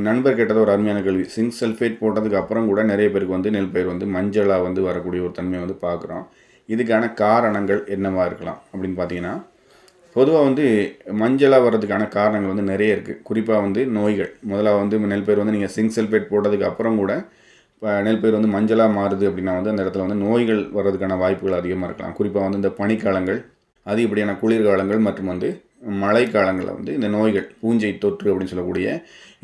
நண்பர் கேட்டது ஒரு அருமையான கேள்வி. சிங்க் சல்ஃபேட் போட்டதுக்கு அப்புறம் கூட நிறைய பேருக்கு வந்து நெல் பயிர் வந்து மஞ்சளாக வந்து வரக்கூடிய ஒரு தன்மையை வந்து பார்க்குறோம். இதுக்கான காரணங்கள் என்னவா இருக்கலாம் அப்படின்னு பார்த்தீங்கன்னா, பொதுவாக வந்து மஞ்சளாக வர்றதுக்கான காரணங்கள் வந்து நிறைய இருக்குது. குறிப்பாக வந்து நோய்கள். முதல்ல வந்து நெல் பயிர் வந்து நீங்கள் சிங்க் சல்ஃபேட் போட்டதுக்கு அப்புறம் கூட இப்போ நெல் பயிர் வந்து மஞ்சளாக மாறுது அப்படின்னா வந்து அந்த இடத்துல வந்து நோய்கள் வர்றதுக்கான வாய்ப்புகள் அதிகமாக இருக்கலாம். குறிப்பாக வந்து இந்த பனிக்காலங்கள், அதிகப்படியான குளிர்காலங்கள் மற்றும் வந்து மழைக்காலங்களில் வந்து இந்த நோய்கள், பூஞ்சை தொற்று அப்படின்னு சொல்லக்கூடிய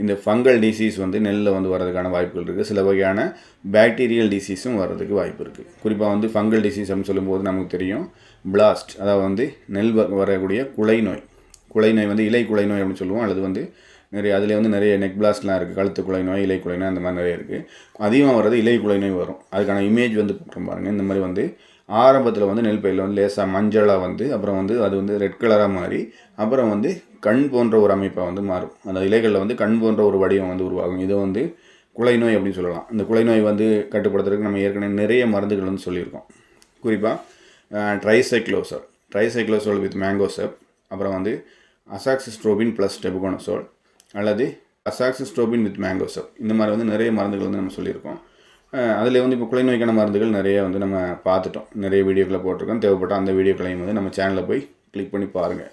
இந்த ஃபங்கல் டிசீஸ் வந்து நெல்லில் வந்து வர்றதுக்கான வாய்ப்புகள் இருக்குது. சில வகையான பாக்டீரியல் டிசீஸும் வர்றதுக்கு வாய்ப்பு இருக்குது. குறிப்பாக வந்து ஃபங்கல் டிசீஸ் அப்படின்னு சொல்லும்போது நமக்கு தெரியும் பிளாஸ்ட், அதாவது வந்து நெல் வரக்கூடிய குலை நோய். குலை நோய் வந்து இலை குலை நோய் அப்படின்னு சொல்லுவோம். அல்லது வந்து நிறைய அதில் வந்து நிறைய நெக் பிளாஸ்ட்லாம் இருக்குது. கழுத்து குலை நோய், இலை குலை நோய் அந்த மாதிரி நிறைய இருக்குது. அதிகமாக வர்றது இலை குலை நோய் வரும். அதுக்கான இமேஜ் வந்து போட்டுரும் பாருங்கள். இந்த மாதிரி வந்து ஆரம்பத்தில் வந்து நெல் பயிரில் வந்து லேசாக மஞ்சளாக வந்து அப்புறம் வந்து அது வந்து ரெட் கலராக மாறி அப்புறம் வந்து கண் போன்ற ஒரு அமைப்பாக வந்து மாறும். அந்த இலைகளில் வந்து கண் போன்ற ஒரு வடிவம் வந்து உருவாகும். இதை வந்து குலை நோய் அப்படின்னு சொல்லலாம். இந்த குலை நோய் வந்து கட்டுப்படுத்துறதுக்கு நம்ம ஏற்கனவே நிறைய மருந்துகள் வந்து சொல்லியிருக்கோம். குறிப்பாக ட்ரைசைக்ளோசோல் வித் மேங்கோசெப், அப்புறம் வந்து அசாக்சிஸ்ட்ரோபின் ப்ளஸ் டெபுகோனசோல் அல்லது அசாக்சிஸ்ட்ரோபின் வித் மேங்கோசெப், இந்த மாதிரி வந்து நிறைய மருந்துகள் வந்து நம்ம சொல்லியிருக்கோம். அதில் வந்து இப்போ குலை நோய்க்கான மருந்துகள் நிறைய வந்து நம்ம பார்த்துட்டோம். நிறைய வீடியோக்களை போட்டிருக்கோம். தேவைப்பட்ட அந்த வீடியோக்களையும் வந்து நம்ம சேனலில் போய் கிளிக் பண்ணி பாருங்கள்.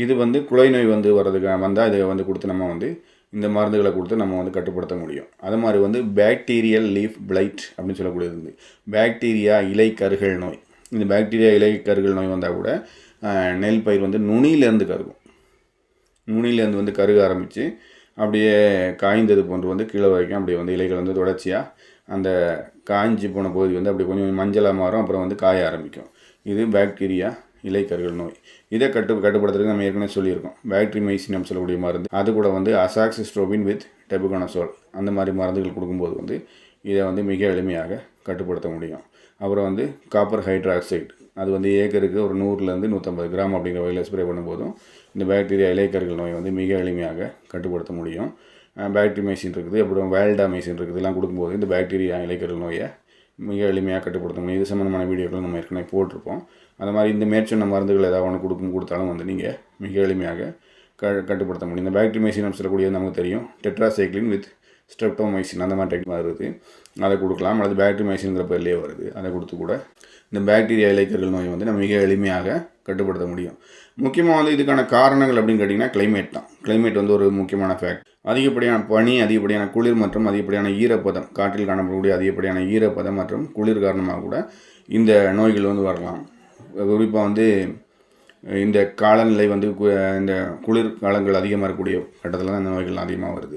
இது வந்து குலை நோய் வந்து வர்றதுக்கு வந்தால் இதை வந்து கொடுத்து நம்ம வந்து இந்த மருந்துகளை கொடுத்து நம்ம வந்து கட்டுப்படுத்த முடியும். அது மாதிரி வந்து பாக்டீரியல் லீஃப் பிளைட் அப்படின்னு சொல்லக்கூடியது வந்து பாக்டீரியா இலை கருகள் நோய். இந்த பாக்டீரியா இலை கருகள் நோய் வந்தால் கூட நெல் பயிர் வந்து நுனியிலேருந்து கருகும். நுனியிலேருந்து வந்து கருக ஆரம்பித்து அப்படியே காய்ந்தது போன்று வந்து கீழே வரைக்கும் அப்படியே வந்து இலைகள் வந்து தொடர்ச்சியாக அந்த காய்ஞ்சி போன பகுதி வந்து அப்படி கொஞ்சம் மஞ்சளாக மாறும். அப்புறம் வந்து காய ஆரம்பிக்கும். இது பாக்டீரியா இலைக்கருகள் நோய். இதை கட்டுப்படுத்துறதுக்கு நம்ம ஏற்கனவே சொல்லியிருக்கோம். பாக்டீரிமைசின் நம்ம சொல்லக்கூடிய மருந்து, அது கூட வந்து அசாக்சிஸ்ட்ரோபின் வித் டெபுகோனசோல் அந்த மாதிரி மருந்துகள் கொடுக்கும்போது வந்து இதை வந்து மிக எளிமையாக கட்டுப்படுத்த முடியும். அப்புறம் வந்து காப்பர் ஹைட்ராக்சைடு, அது வந்து ஏக்கருக்கு ஒரு 100லேருந்து 150 கிராம் அப்படிங்கிற வகையில் ஸ்ப்ரே பண்ணும்போதும் இந்த பாக்டீரியா இலைக்கருகள் நோயை வந்து மிக எளிமையாக கட்டுப்படுத்த முடியும். பாக்டீரிமைசின் இருக்குது, அப்புறம் வேல்டாமைசின் இருக்குது. இதெல்லாம் கொடுக்கும்போது இந்த பாக்டீரியா இலைக்கருகள் நோயை மிக எளிமையாக கட்டுப்படுத்த முடியும். இது சம்மந்தமான வீடியோக்கள் நம்ம ஏற்கனவே போட்டிருப்போம். அந்த மாதிரி இந்த மேற்சொன்ன மருந்துகள் ஏதாவது ஒன்று கொடுத்தாலும் வந்து நீங்கள் மிக எளிமையாக கட்டுப்படுத்த முடியும். இந்த பாக்டீரிமைசின் சொல்லக்கூடிய நமக்கு தெரியும் டெட்ராசைக்ளின் வித் ஸ்ட்ரெப்டோமைசின் அந்த மாதிரி டெக்னிக் வருது. அதை கொடுக்கலாம். அல்லது பாக்டீரிமைசின்ங்கிற பேர்லேயே வருது. அதை கொடுத்து கூட இந்த பாக்டீரியா இலைக்கருகள் நோயை வந்து நம்ம மிக எளிமையாக கட்டுப்படுத்த முடியும். முக்கியமாக வந்து இதுக்கான காரணங்கள் அப்படின்னு கேட்டிங்கன்னா கிளைமேட் தான். கிளைமேட் வந்து ஒரு முக்கியமான ஃபேக்ட். அதிகப்படியான பனி, அதிகப்படியான குளிர் மற்றும் அதிகப்படியான ஈரப்பதம், காற்றில் காணப்படக்கூடிய அதிகப்படியான ஈரப்பதம் மற்றும் குளிர் காரணமாக கூட இந்த நோய்கள் வந்து வரலாம். குறிப்பாக வந்து இந்த காலநிலை வந்து இந்த குளிர் காலங்கள் அதிகமாக இருக்கக்கூடிய கட்டத்தில் தான் இந்த நோய்கள் அதிகமாக வருது.